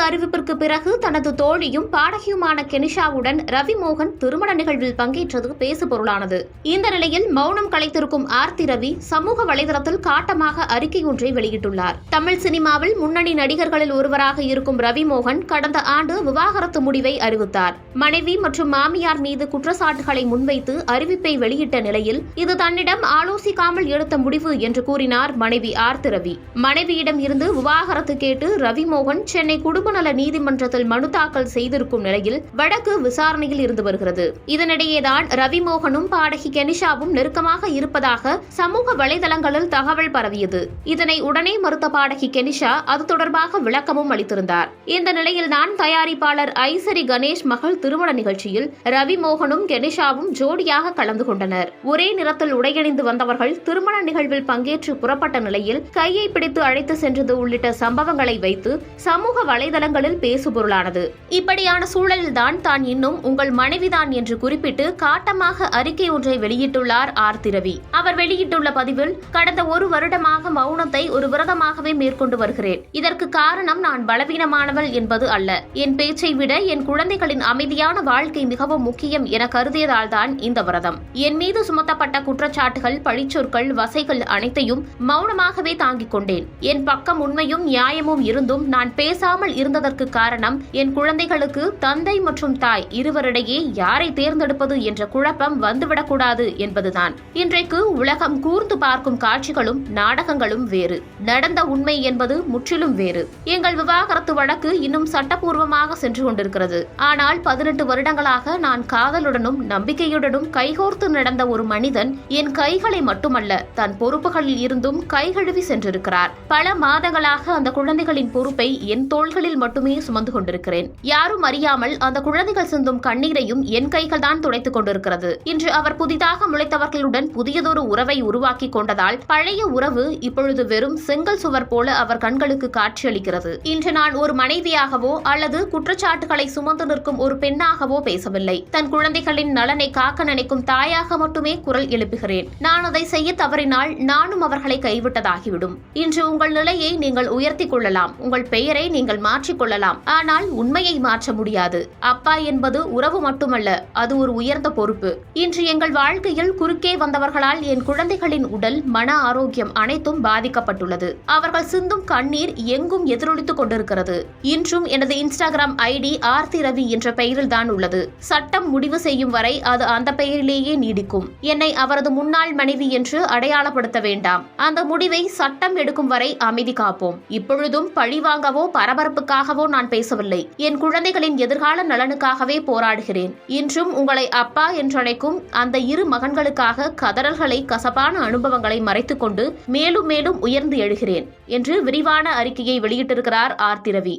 அறிவிப்பிற்கு பிறகு தனது தோழியும் பாடகியுமான கெனிஷாவுடன் ரவி மோகன் திருமண நிகழ்வில் பங்கேற்றது பேசுபொருளானது. இந்த நிலையில் மௌனம் கலைத்திருக்கும் ஆர்த்தி ரவி சமூக வலைதளத்தில் காட்டமாக அறிக்கை ஒன்றை வெளியிட்டுள்ளார். தமிழ் சினிமாவில் முன்னணி நடிகர்களில் ஒருவராக இருக்கும் ரவி மோகன் கடந்த ஆண்டு விவாகரத்து முடிவை அறிவித்தார். மனைவி மற்றும் மாமியார் மீது குற்றச்சாட்டுகளை முன்வைத்து அறிவிப்பை வெளியிட்ட நிலையில் இது தன்னிடம் ஆலோசிக்காமல் எடுத்த முடிவு என்று கூறினார் மனைவி ஆர்த்தி ரவி. மனைவியிடம் இருந்து விவாகரத்து கேட்டு ரவி மோகன் சென்னை குடும்ப நல நீதிமன்றத்தில் மனு தாக்கல் செய்திருக்கும் நிலையில் வழக்கு விசாரணையில் இருந்து வருகிறது. இதனிடையேதான் ரவி மோகனும் பாடகி கெனிஷாவும் நெருக்கமாக இருப்பதாக சமூக வலைதளங்களில் தகவல் பரவியது. இதனை உடனே மறுத்த பாடகி கெனிஷா அது தொடர்பாக விளக்கமும் அளித்திருந்தார். இந்த நிலையில்தான் தயாரிப்பாளர் ஐசரி கணேஷ் மகள் திருமண நிகழ்ச்சியில் ரவி மோகனும் கெனிஷாவும் ஜோடியாக கலந்து கொண்டனர். ஒரே நிறத்தில் உடையணிந்து வந்தவர்கள் திருமண நிகழ்வில் பங்கேற்று புறப்பட்ட நிலையில் கையை பிடித்து அழைத்து சென்றது உள்ளிட்ட சம்பவங்களை வைத்து சமூக வலைதளங்களில் பேசுபொருளானது. இப்படியான சூழலில்தான் தான் இன்னும் உங்கள் மனைவிதான் என்று குறிப்பிட்டு காட்டமாக அறிக்கை ஒன்றை வெளியிட்டுள்ளார் ஆர்த்தி ரவி. அவர் வெளியிட்டுள்ள பதிவில், கடந்த ஒரு வருடமாக மௌனத்தை ஒரு விரதமாகவே மேற்கொண்டு வருகிறேன். இதற்கு காரணம் நான் பலவீனமானவள் என்பது அல்ல. என் பேச்சை விட என் குழந்தைகளின் அமைதியான வாழ்க்கை மிகவும் முக்கியம் என கருதியதால் தான் இந்த விரதம். என் மீது சுமத்தப்பட்ட குற்றச்சாட்டுகள், பழிச்சொற்கள், வசைகள் அனைத்தையும் மௌனமாகவே தாங்கிக் கொண்டேன். என் பக்கம் உண்மையும் நியாயமும் இருந்தும் நான் பேசாமல் இருந்ததற்கு காரணம் என் குழந்தைகளுக்கு தந்தை மற்றும் தாய் இருவரிடையே யாரை தேர்ந்தெடுப்பது என்ற குழப்பம் வந்துவிடக்கூடாது என்பதுதான். இன்றைக்கு உலகம் கூர்ந்து பார்க்கும் காட்சிகளும் நாடகங்களும் வேறு, நடந்த உண்மை என்பது முற்றிலும் வேறு. எங்கள் விவாகரத்து வழக்கு இன்னும் சட்டப்பூர்வமாக சென்று கொண்டிருக்கிறது. ஆனால் 18 வருடங்களாக நான் காதலுடனும் நம்பிக்கையுடனும் கைகோர்த்து நடந்த ஒரு மனிதன் என் கைகளை மட்டுமல்ல தன் பொறுப்புகளில் இருந்தும் கைகழுவி சென்றிருக்கிறார். பல மாதங்களாக அந்த குழந்தைகளின் பொறுப்பை என் தோள்களில் மட்டுமே சுமந்து கொண்டிருக்கிறேன். யாரும் அறியாமல் அந்த குழந்தைகள் சிந்தும் கண்ணீரையும் என் கைகள் தான் துடைத்துக் கொண்டிருக்கிறது. இன்று அவர் புதிதாக முளைத்தவர்களுடன் புதியதொரு உறவை உருவாக்கி கொண்டதால் பழைய உறவு இப்பொழுது வெறும் செங்கல் சுவர் போல அவர் கண்களுக்கு காட்சியளிக்கிறது. இன்று நான் ஒரு மனைவியாகவோ அல்லது குற்றச்சாட்டுகளை சுமந்து நிற்கும் ஒரு பெண்ணாகவோ பேசவில்லை. தன் குழந்தைகளின் நலனை காக்க நினைக்கும் தாயாக மட்டுமே குரல் எழுப்புகிறேன். நான் அதை செய்ய தவறினால் நானும் அவர்களை கைவிட்டதாகிவிடும். இன்று உங்கள் நிலையை நீங்கள் உயர்த்திக் கொள்ளலாம், உங்கள் பெயரை நீங்கள் மாற்றிக் கொள்ளலாம். ஆனால் உண்மையை மாற்ற முடியாது. அப்பா என்பது உறவு மட்டுமல்ல, அது ஒரு உயர்ந்த பொறுப்பு. இன்று எங்கள் வாழ்க்கையில் குறுக்கே வந்தவர்களால் என் குழந்தைகளின் உடல், மன ஆரோக்கியம் அனைத்தும் பாதிக்கப்பட்டுள்ளது. அவர்கள் சிந்தும் கண்ணீர் எங்கும் எதிரொலித்துக் கொண்டிருக்கிறது. இன்றும் எனது இன்ஸ்டாகிராம் ஐடி ஆர்த்தி ரவி என்ற பெயரில் தான் உள்ளது. சட்டம் முடிவு செய்யும் வரை அது அந்த பெயரிலேயே நீடிக்கும். என்னை அவரது முன்னாள் மனைவி என்று அடையாளப்படுத்த வேண்டாம். அந்த முடிவை சட்டம் எடுக்கும் வரை அமைதி காப்போம். இப்பொழுதும் பழிவாங்கவோ பரபரப்புக்காகவோ நான் பேசவில்லை. என் குழந்தைகளின் எதிர்கால நலனுக்காகவே போராடுகிறேன். இன்றும் உங்களை அப்பா என்றழைக்கும் அந்த இரு மகன்களுக்காக கதறல்களை, கசப்பான அனுபவங்களை மறைத்துக் கொண்டு மேலும் மேலும் உயர்ந்து எழுகிறேன் என்று விரிவான அறிக்கையை வெளியிட்டிருக்கிறார் ஆர்த்தி ரவி.